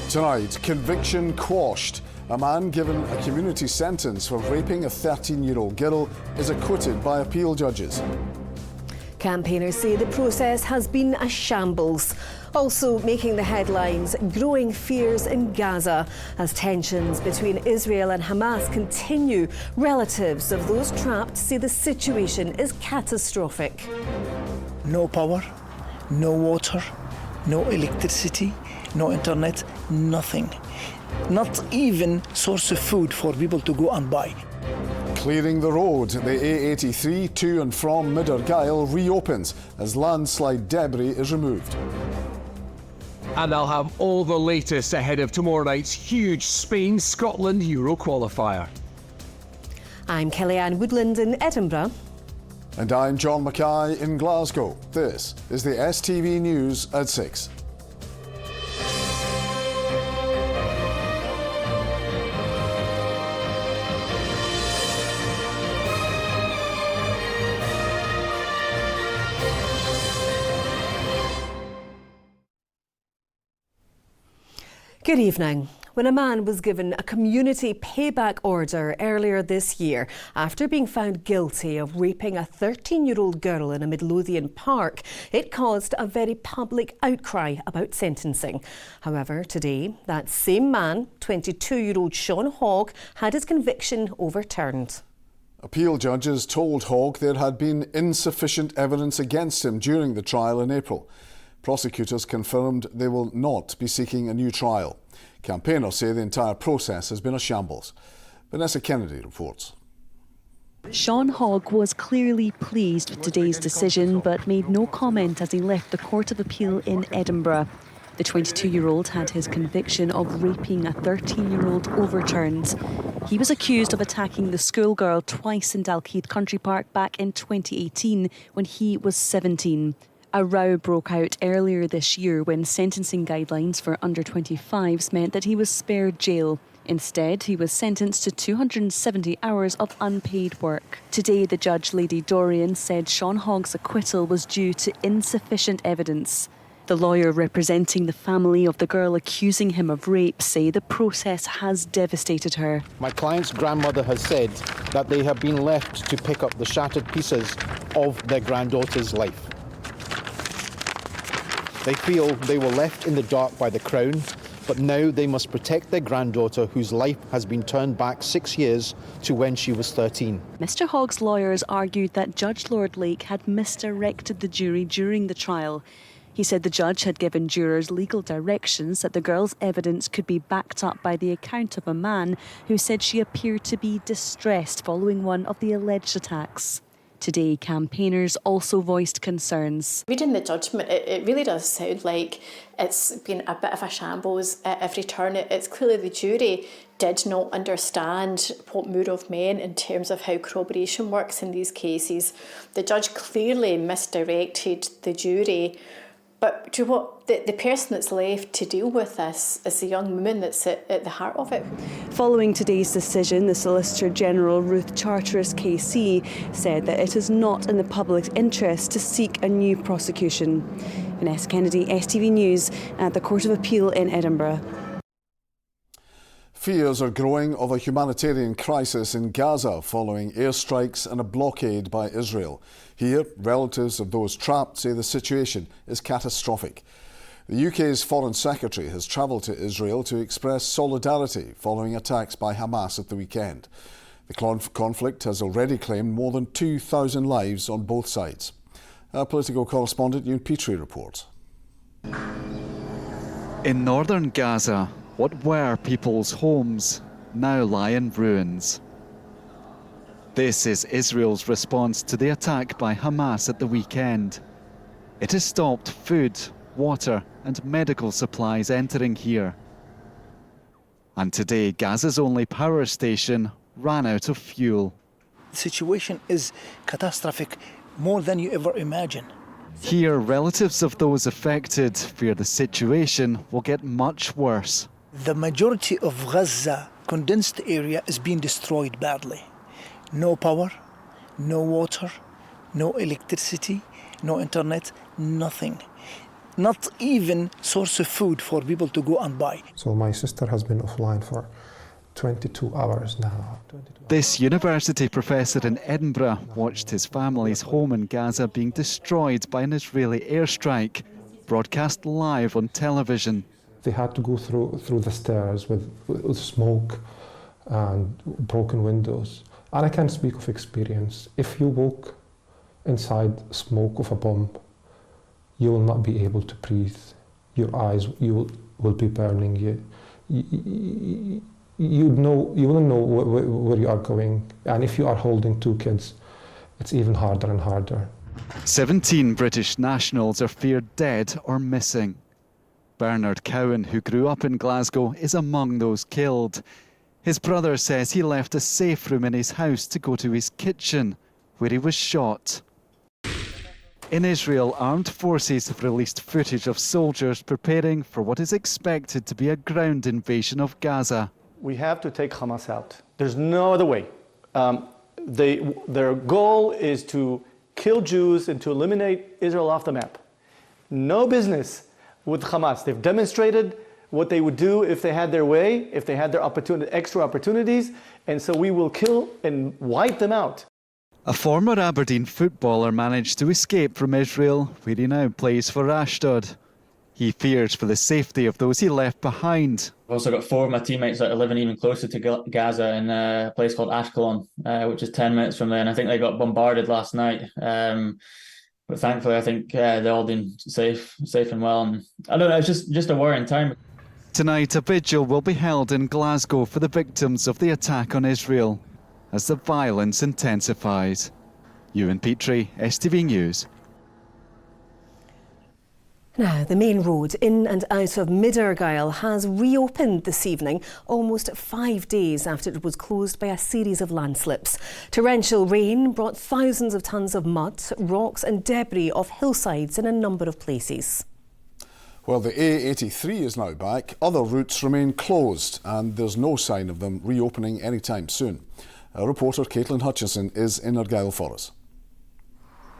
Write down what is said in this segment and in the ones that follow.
Tonight, conviction quashed. A man given a community sentence for raping a 13-year-old girl is acquitted by appeal judges. Campaigners say the process has been a shambles. Also making the headlines, growing fears in Gaza as tensions between Israel and Hamas continue. Relatives of those trapped say the situation is catastrophic. No power, no water, no electricity, no internet, nothing. Not even source of food for people to go and buy. Clearing the road, the A83 to and from Mid-Argyll reopens as landslide debris is removed. And I'll have all the latest ahead of tomorrow night's huge Spain-Scotland Euro qualifier. I'm Kellyanne Woodland in Edinburgh. And I'm John Mackay in Glasgow. This is the STV News at 6. Good evening. When a man was given a community payback order earlier this year after being found guilty of raping a 13-year-old girl in a Midlothian park, it caused a very public outcry about sentencing. However, today, that same man, 22-year-old Sean Hogg, had his conviction overturned. Appeal judges told Hogg there had been insufficient evidence against him during the trial in April. Prosecutors confirmed they will not be seeking a new trial. Campaigners say the entire process has been a shambles. Vanessa Kennedy reports. Sean Hogg was clearly pleased with today's decision but made no comment as he left the Court of Appeal in Edinburgh. The 22-year-old had his conviction of raping a 13-year-old overturned. He was accused of attacking the schoolgirl twice in Dalkeith Country Park back in 2018 when he was 17. A row broke out earlier this year when sentencing guidelines for under-25s meant that he was spared jail. Instead, he was sentenced to 270 hours of unpaid work. Today, the judge, Lady Dorian, said Sean Hogg's acquittal was due to insufficient evidence. The lawyer representing the family of the girl accusing him of rape say the process has devastated her. My client's grandmother has said that they have been left to pick up the shattered pieces of their granddaughter's life. They feel they were left in the dark by the Crown, but now they must protect their granddaughter whose life has been turned back 6 years to when she was 13. Mr Hogg's lawyers argued that Judge Lord Lake had misdirected the jury during the trial. He said the judge had given jurors legal directions that the girl's evidence could be backed up by the account of a man who said she appeared to be distressed following one of the alleged attacks. Today, campaigners also voiced concerns. Reading the judgment, it really does sound like it's been a bit of a shambles at every turn. It's clearly the jury did not understand what mural meant in terms of how corroboration works in these cases. The judge clearly misdirected the jury. But do you know what? The person that's left to deal with this is the young woman that's at the heart of it. Following today's decision, the Solicitor General Ruth Charteris KC said that it is not in the public's interest to seek a new prosecution. Vanessa Kennedy, STV News at the Court of Appeal in Edinburgh. Fears are growing of a humanitarian crisis in Gaza following airstrikes and a blockade by Israel. Here, relatives of those trapped say the situation is catastrophic. The UK's Foreign Secretary has travelled to Israel to express solidarity following attacks by Hamas at the weekend. The conflict has already claimed more than 2,000 lives on both sides. Our political correspondent Ewan Petrie reports. In northern Gaza, what were people's homes now lie in ruins. This is Israel's response to the attack by Hamas at the weekend. It has stopped food, water and medical supplies entering here. And today, Gaza's only power station ran out of fuel. The situation is catastrophic, more than you ever imagine. Here, relatives of those affected fear the situation will get much worse. The majority of Gaza condensed area is being destroyed badly. No power, no water, no electricity, no internet, nothing. not even source of food for people to go and buy. So my sister has been offline for 22 hours now. This university professor in Edinburgh watched his family's home in Gaza being destroyed by an Israeli airstrike, broadcast live on television. They had to go through the stairs with smoke and broken windows. And I can speak of experience. If you walk inside smoke of a bomb, you will not be able to breathe. Your eyes will be burning. You will know where you are going. And if you are holding two kids, it's even harder and harder. 17 British nationals are feared dead or missing. Bernard Cowan, who grew up in Glasgow, is among those killed. His brother says he left a safe room in his house to go to his kitchen, where he was shot. In Israel, armed forces have released footage of soldiers preparing for what is expected to be a ground invasion of Gaza. We have to take Hamas out. There's no other way. Their goal is to kill Jews and to eliminate Israel off the map. No business with Hamas. They've demonstrated what they would do if they had their way, if they had their extra opportunities, and so we will kill and wipe them out. A former Aberdeen footballer managed to escape from Israel, where he now plays for Ashdod. He fears for the safety of those he left behind. I've also got 4 of my teammates that are living even closer to Gaza in a place called Ashkelon, which is 10 minutes from there, and I think they got bombarded last night. But thankfully, I think they're all doing safe and well. And I don't know, it's just a worrying time. Tonight, a vigil will be held in Glasgow for the victims of the attack on Israel as the violence intensifies. Ewan Petrie, STV News. Now, the main road in and out of Mid-Argyll has reopened this evening, almost 5 days after it was closed by a series of landslips. Torrential rain brought thousands of tons of mud, rocks and debris off hillsides in a number of places. Well, the A83 is now back. Other routes remain closed and there's no sign of them reopening anytime soon. Our reporter Caitlin Hutchison is in Argyll for us.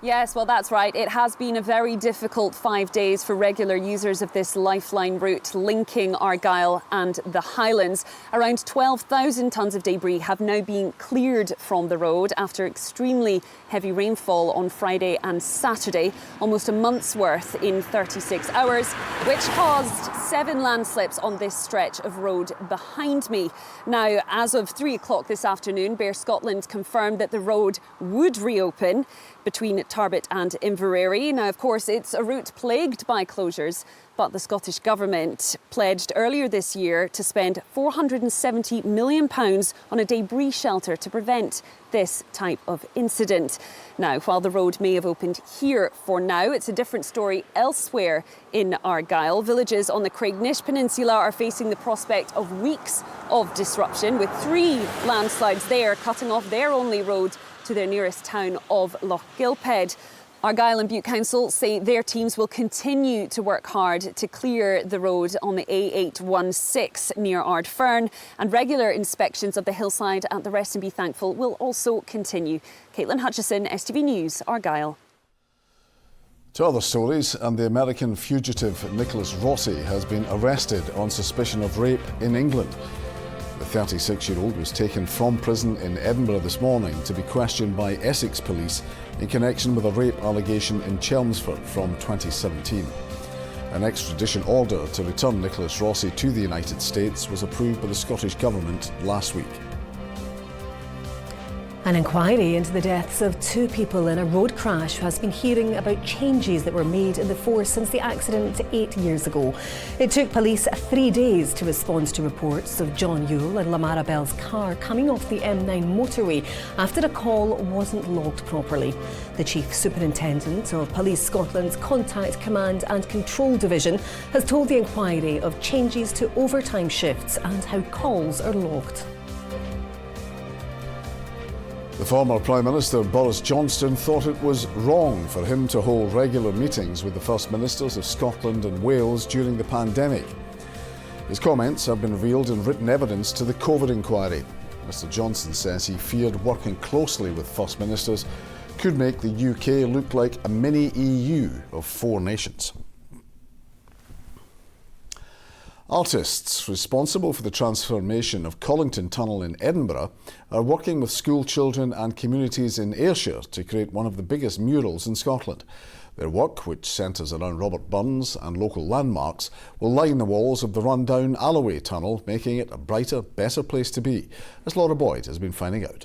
Yes, well, that's right. It has been a very difficult 5 days for regular users of this lifeline route linking Argyll and the Highlands. Around 12,000 tonnes of debris have now been cleared from the road after extremely heavy rainfall on Friday and Saturday, almost a month's worth in 36 hours, which caused 7 landslips on this stretch of road behind me. Now, as of 3 o'clock this afternoon, Bear Scotland confirmed that the road would reopen between Tarbet and Inverary. Now, of course, it's a route plagued by closures, but the Scottish Government pledged earlier this year to spend £470 million on a debris shelter to prevent this type of incident. Now, while the road may have opened here for now, it's a different story elsewhere in Argyll. Villages on the Craignish Peninsula are facing the prospect of weeks of disruption, with 3 landslides there cutting off their only road to their nearest town of Loch Gilphead. Argyll and Bute Council say their teams will continue to work hard to clear the road on the A816 near Ardfern, and regular inspections of the hillside at the Rest and Be Thankful will also continue. Caitlin Hutchison, STV News, Argyll. To other stories, and the American fugitive Nicholas Rossi has been arrested on suspicion of rape in England. The 36-year-old was taken from prison in Edinburgh this morning to be questioned by Essex police in connection with a rape allegation in Chelmsford from 2017. An extradition order to return Nicholas Rossi to the United States was approved by the Scottish Government last week. An inquiry into the deaths of 2 people in a road crash has been hearing about changes that were made in the force since the accident 8 years ago. It took police 3 days to respond to reports of John Yule and Lamara Bell's car coming off the M9 motorway after a call wasn't logged properly. The Chief Superintendent of Police Scotland's Contact, Command and Control Division has told the inquiry of changes to overtime shifts and how calls are logged. The former Prime Minister Boris Johnson thought it was wrong for him to hold regular meetings with the First Ministers of Scotland and Wales during the pandemic. His comments have been revealed in written evidence to the COVID inquiry. Mr Johnson says he feared working closely with First Ministers could make the UK look like a mini EU of 4 nations. Artists responsible for the transformation of Collington Tunnel in Edinburgh are working with school children and communities in Ayrshire to create one of the biggest murals in Scotland. Their work, which centres around Robert Burns and local landmarks, will line the walls of the rundown Alaway Tunnel, making it a brighter, better place to be, as Laura Boyd has been finding out.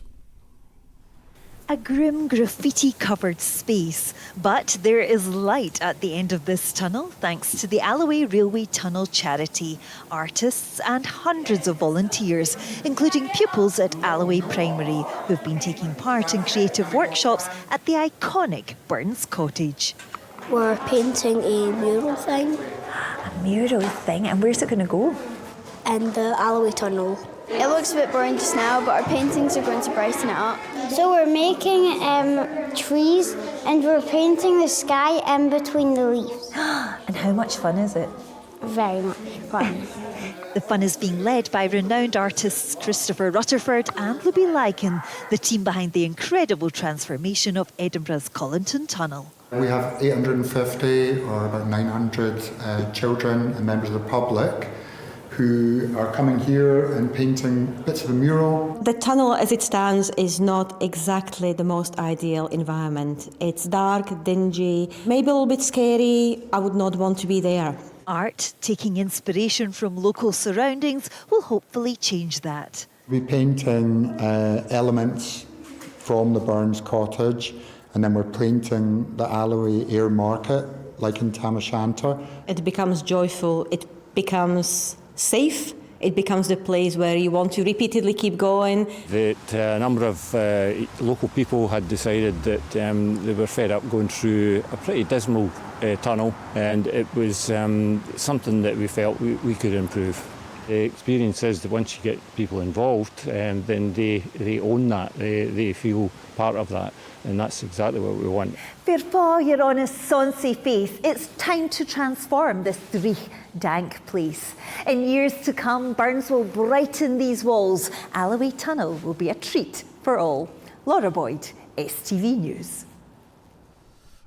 A grim graffiti-covered space, but there is light at the end of this tunnel thanks to the Alaway Railway Tunnel charity, artists and hundreds of volunteers, including pupils at Alaway Primary, who've been taking part in creative workshops at the iconic Burns Cottage. We're painting a mural thing. A mural thing? And where's it going to go? In the Alaway Tunnel. It looks a bit boring just now, but our paintings are going to brighten it up. So we're making trees and we're painting the sky in between the leaves. And how much fun is it? Very much fun. The fun is being led by renowned artists Christopher Rutherford and Libby Lycan, the team behind the incredible transformation of Edinburgh's Collington Tunnel. We have 850 or about 900 children and members of the public who are coming here and painting bits of a mural. The tunnel as it stands is not exactly the most ideal environment. It's dark, dingy, maybe a little bit scary. I would not want to be there. Art, taking inspiration from local surroundings, will hopefully change that. We'll be painting elements from the Burns Cottage, and then we're painting the Alaway Air Market, like in Tam O'Shanter. It becomes joyful, it becomes safe, it becomes the place where you want to repeatedly keep going. That a number of local people had decided that they were fed up going through a pretty dismal tunnel, and it was something that we felt we could improve. The experience is that once you get people involved, then they own that, they feel part of that, and that's exactly what we want. Firpo, you're on a sonsy face. It's time to transform this dank place. In years to come, Burns will brighten these walls. Alaway Tunnel will be a treat for all. Laura Boyd, STV News.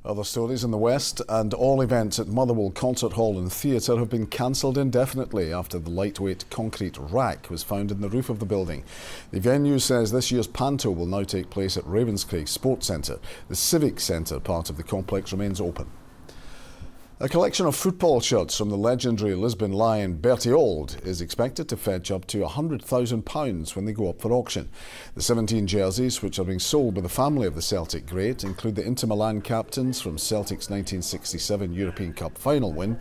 Other stories in the West, and all events at Motherwell Concert Hall and Theatre have been cancelled indefinitely after the lightweight concrete rack was found in the roof of the building. The venue says this year's Panto will now take place at Ravenscraig Sports Centre. The Civic Centre part of the complex remains open. A collection of football shirts from the legendary Lisbon Lion Bertie Auld is expected to fetch up to £100,000 when they go up for auction. The 17 jerseys, which are being sold by the family of the Celtic great, include the Inter Milan captains from Celtic's 1967 European Cup final win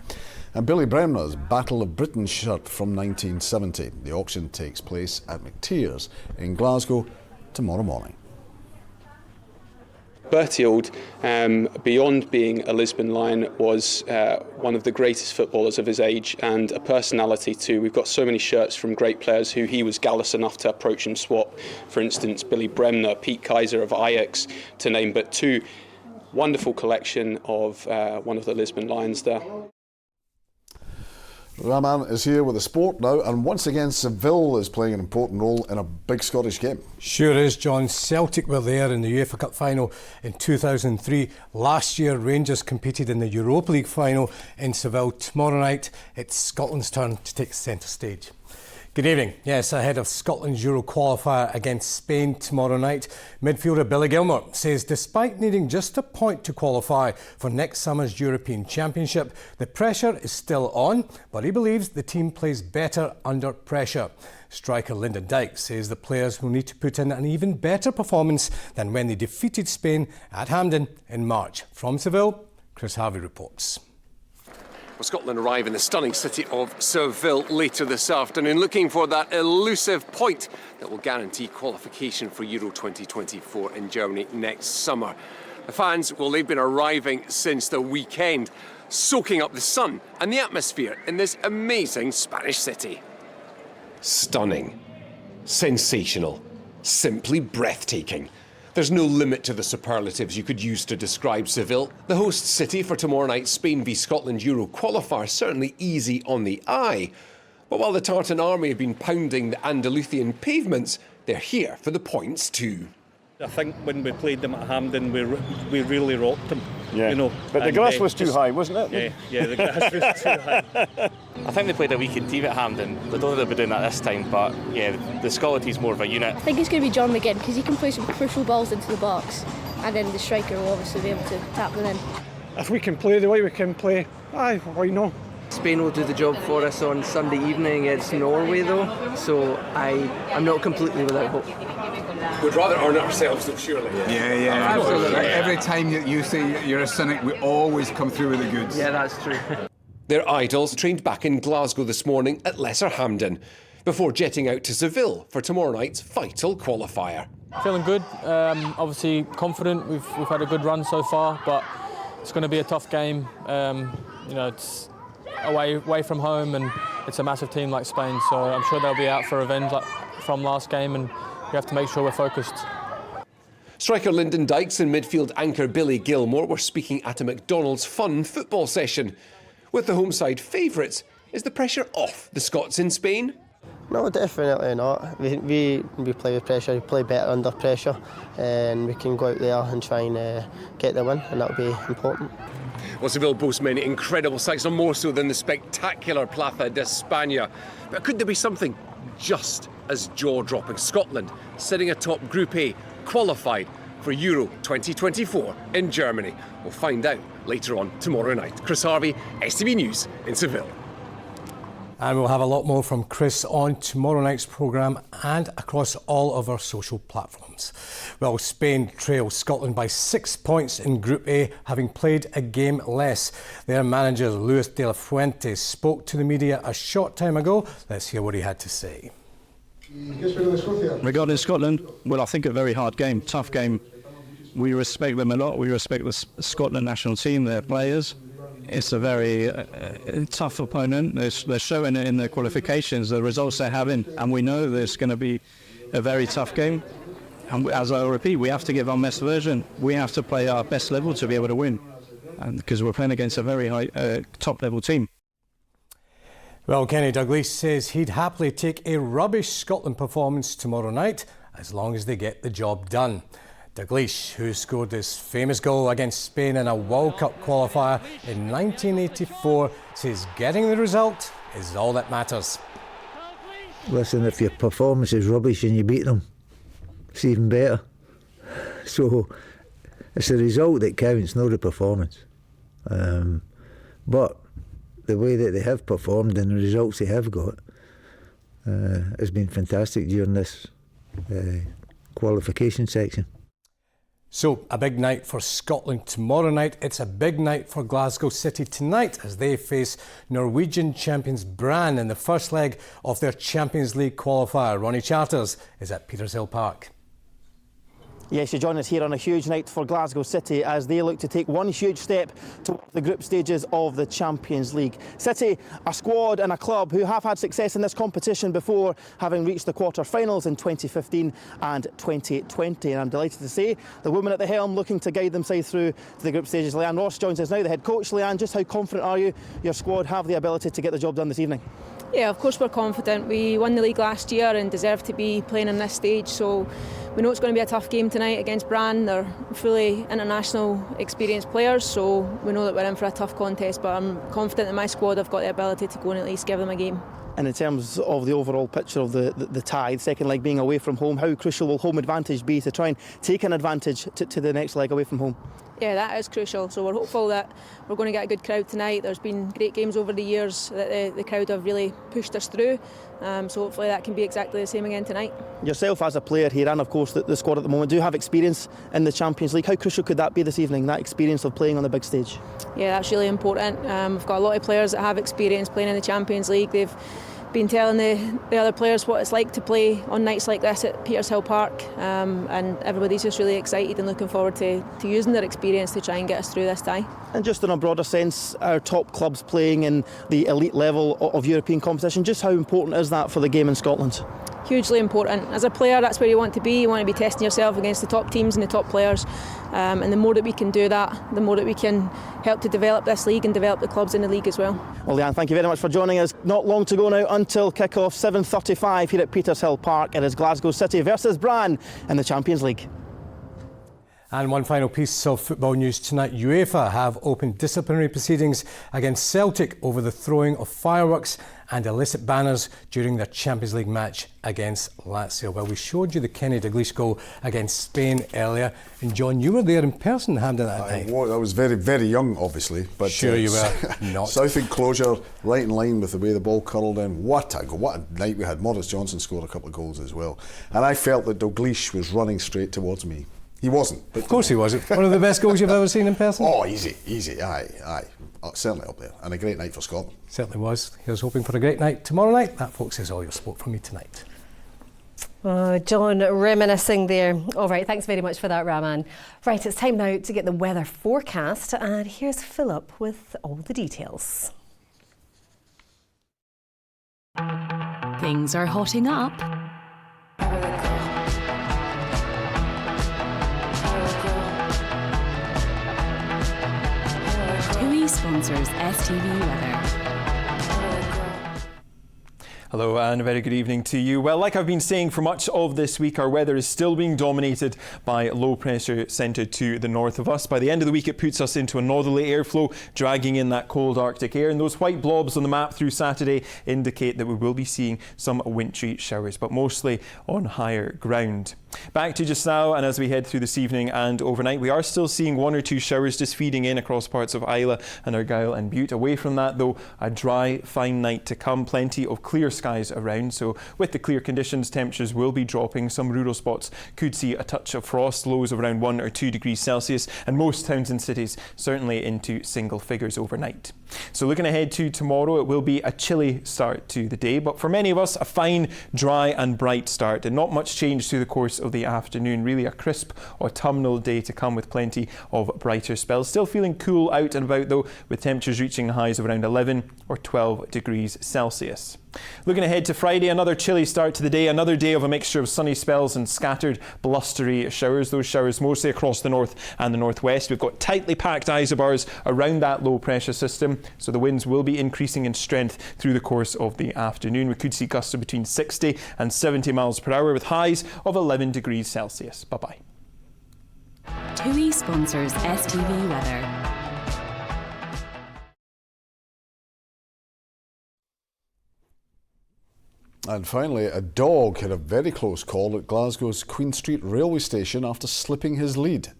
and Billy Bremner's Battle of Britain shirt from 1970. The auction takes place at McTears in Glasgow tomorrow morning. Bertie Auld, beyond being a Lisbon Lion, was one of the greatest footballers of his age and a personality too. We've got so many shirts from great players who he was gallus enough to approach and swap. For instance, Billy Bremner, Pete Kaiser of Ajax, to name but two. Wonderful collection of one of the Lisbon Lions there. Raman is here with the sport now, and once again Seville is playing an important role in a big Scottish game. Sure is, John. Celtic were there in the UEFA Cup final in 2003. Last year Rangers competed in the Europa League final in Seville. Tomorrow night it's Scotland's turn to take centre stage. Good evening. Yes, ahead of Scotland's Euro qualifier against Spain tomorrow night, midfielder Billy Gilmour says despite needing just a point to qualify for next summer's European Championship, the pressure is still on, but he believes the team plays better under pressure. Striker Lyndon Dykes says the players will need to put in an even better performance than when they defeated Spain at Hampden in March. From Seville, Chris Harvey reports. Well, Scotland arrive in the stunning city of Seville later this afternoon, looking for that elusive point that will guarantee qualification for Euro 2024 in Germany next summer. The fans, well, they've been arriving since the weekend, soaking up the sun and the atmosphere in this amazing Spanish city. Stunning, sensational, simply breathtaking. There's no limit to the superlatives you could use to describe Seville. The host city for tomorrow night's Spain v Scotland Euro qualifier, certainly easy on the eye. But while the Tartan army have been pounding the Andalusian pavements, they're here for the points too. I think when we played them at Hampden, we really rocked them. Yeah. You know, but the grass was too high, wasn't it? Yeah, the grass was too high. I think they played a weakened team at Hampden. I don't think they'll be doing that this time, but yeah, the Scotland team's more of a unit. I think it's going to be John McGinn because he can play some crucial balls into the box, and then the striker will obviously be able to tap them in. If we can play the way we can play, aye, why not? Spain will do the job for us on Sunday evening. It's Norway though, so I'm not completely without hope. We'd rather earn it ourselves though, surely. Yeah. Absolutely. Every time that you say you're a cynic, we always come through with the goods. Yeah, that's true. Their idols trained back in Glasgow this morning at Lesser Hampden before jetting out to Seville for tomorrow night's vital qualifier. Feeling good, obviously confident. We've had a good run so far, but it's going to be a tough game. It's away from home, and it's a massive team like Spain, so I'm sure they'll be out for revenge from last game, and we have to make sure we're focused. Striker Lyndon Dykes and midfield anchor Billy Gilmore were speaking at a McDonald's fun football session. With the home side favourites, is the pressure off the Scots in Spain? No, definitely not. We play with pressure, we play better under pressure, and we can go out there and try and get the win, and that'll be important. Well, Seville boasts many incredible sights, no more so than the spectacular Plaza de España. But could there be something just as jaw-dropping? Scotland sitting atop Group A, qualified for Euro 2024 in Germany. We'll find out later on tomorrow night. Chris Harvey, STV News in Seville. And we'll have a lot more from Chris on tomorrow night's programme and across all of our social platforms. Well, Spain trail Scotland by 6 points in Group A, having played a game less. Their manager, Luis de la Fuente, spoke to the media a short time ago. Let's hear what he had to say. Regarding Scotland, well, I think a very hard game, tough game. We respect them a lot. We respect the Scotland national team, their players. It's a very tough opponent. They're showing it in the qualifications, the results they're having, and we know there's going to be a very tough game. And as I repeat, we have to give our best version. We have to play our best level to be able to win, and because we're playing against a very high, top-level team. Well, Kenny Dalglish says he'd happily take a rubbish Scotland performance tomorrow night as long as they get the job done. Dalglish, who scored this famous goal against Spain in a World Cup qualifier in 1984, says getting the result is all that matters. Listen, if your performance is rubbish and you beat them, it's even better. So it's the result that counts, not the performance. But the way that they have performed and the results they have got has been fantastic during this qualification section. So, a big night for Scotland tomorrow night. It's a big night for Glasgow City tonight as they face Norwegian champions Brann in the first leg of their Champions League qualifier. Ronnie Charters is at Petershill Park. Yes, you join us here on a huge night for Glasgow City as they look to take one huge step towards the group stages of the Champions League. City, a squad and a club who have had success in this competition before, having reached the quarter-finals in 2015 and 2020. And I'm delighted to say the woman at the helm looking to guide them side through to the group stages. Leanne Ross joins us now, the head coach. Leanne, just how confident are you your squad have the ability to get the job done this evening? Yeah, of course we're confident. We won the league last year and deserve to be playing on this stage, so we know it's going to be a tough game tonight against Brann. They're fully international experienced players, so we know that we're in for a tough contest, but I'm confident that my squad have got the ability to go and at least give them a game. And in terms of the overall picture of the tie, the second leg being away from home, how crucial will home advantage be to try and take an advantage to the next leg away from home? Yeah, that is crucial. So we're hopeful that we're going to get a good crowd tonight. There's been great games over the years that the crowd have really pushed us through. So hopefully that can be exactly the same again tonight. Yourself as a player here and of course the squad at the moment do have experience in the Champions League. How crucial could that be this evening, that experience of playing on the big stage? Yeah, that's really important. We've got a lot of players that have experience playing in the Champions League. They've been telling the other players what it's like to play on nights like this at Petershill Park, and everybody's just really excited and looking forward to using their experience to try and get us through this tie. And just in a broader sense, our top clubs playing in the elite level of European competition, just how important is that for the game in Scotland? Hugely important. As a player, that's where you want to be. You want to be testing yourself against the top teams and the top players, and the more that we can do that, the more that we can help to develop this league and develop the clubs in the league as well. Well, Leanne, thank you very much for joining us. Not long to go now until kick-off, 7:35 here at Petershill Park. It is Glasgow City versus Brann in the Champions League. And one final piece of football news tonight. UEFA have opened disciplinary proceedings against Celtic over the throwing of fireworks and illicit banners during their Champions League match against Lazio. Well, we showed you the Kenny Dalglish goal against Spain earlier, and John, you were there in person, Hampden, that night. I was very, very young, obviously, but sure you were not. South enclosure, right in line with the way the ball curled in. What a night we had. Morris Johnson scored a couple of goals as well, and I felt that Dalglish was running straight towards me. He wasn't. Of course he wasn't. One of the best goals you've ever seen in person? Oh, easy. Aye. Certainly up there. And a great night for Scotland. Certainly was. Here's hoping for a great night tomorrow night. That, folks, is all your sport from me tonight. Oh, John, reminiscing there. All right, thanks very much for that, Raman. Right, it's time now to get the weather forecast. And here's Philip with all the details. Things are hotting up. TUI sponsors STV Weather. Hello and a very good evening to you. Well, like I've been saying for much of this week, our weather is still being dominated by low pressure centred to the north of us. By the end of the week, it puts us into a northerly airflow, dragging in that cold Arctic air. And those white blobs on the map through Saturday indicate that we will be seeing some wintry showers, but mostly on higher ground. Back to just now, and as we head through this evening and overnight, we are still seeing one or two showers just feeding in across parts of Islay and Argyll and Bute. Away from that, though, a dry, fine night to come. Plenty of clear skies around, so with the clear conditions, temperatures will be dropping. Some rural spots could see a touch of frost, lows of around 1 or 2 degrees Celsius, and most towns and cities certainly into single figures overnight. So looking ahead to tomorrow, it will be a chilly start to the day, but for many of us, a fine, dry and bright start, and not much change through the course of the afternoon. Really a crisp autumnal day to come with plenty of brighter spells. Still feeling cool out and about though, with temperatures reaching highs of around 11 or 12 degrees Celsius. Looking ahead to Friday, another chilly start to the day, another day of a mixture of sunny spells and scattered blustery showers. Those showers mostly across the north and the northwest. We've got tightly packed isobars around that low pressure system, so the winds will be increasing in strength through the course of the afternoon. We could see gusts of between 60 and 70 miles per hour with highs of 11 degrees Celsius. Bye-bye. TUI sponsors STV Weather. And finally, a dog had a very close call at Glasgow's Queen Street railway station after slipping his lead.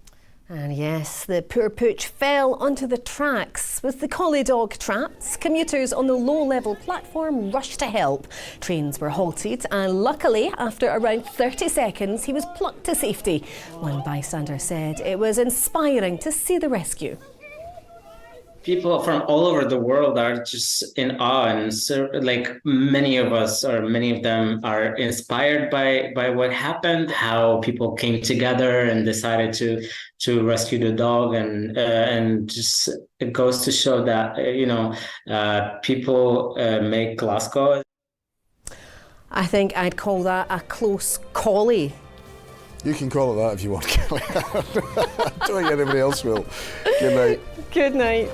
And yes, the poor pooch fell onto the tracks. With the collie dog trapped, commuters on the low-level platform rushed to help. Trains were halted and luckily, after around 30 seconds, he was plucked to safety. One bystander said it was inspiring to see the rescue. People from all over the world are just in awe, and so, like many of us or many of them are inspired by what happened, how people came together and decided to rescue the dog, and just it goes to show that people make Glasgow. I think I'd call that a close collie. You can call it that if you want, Kelly. I don't think anybody else will. Good night. Good night.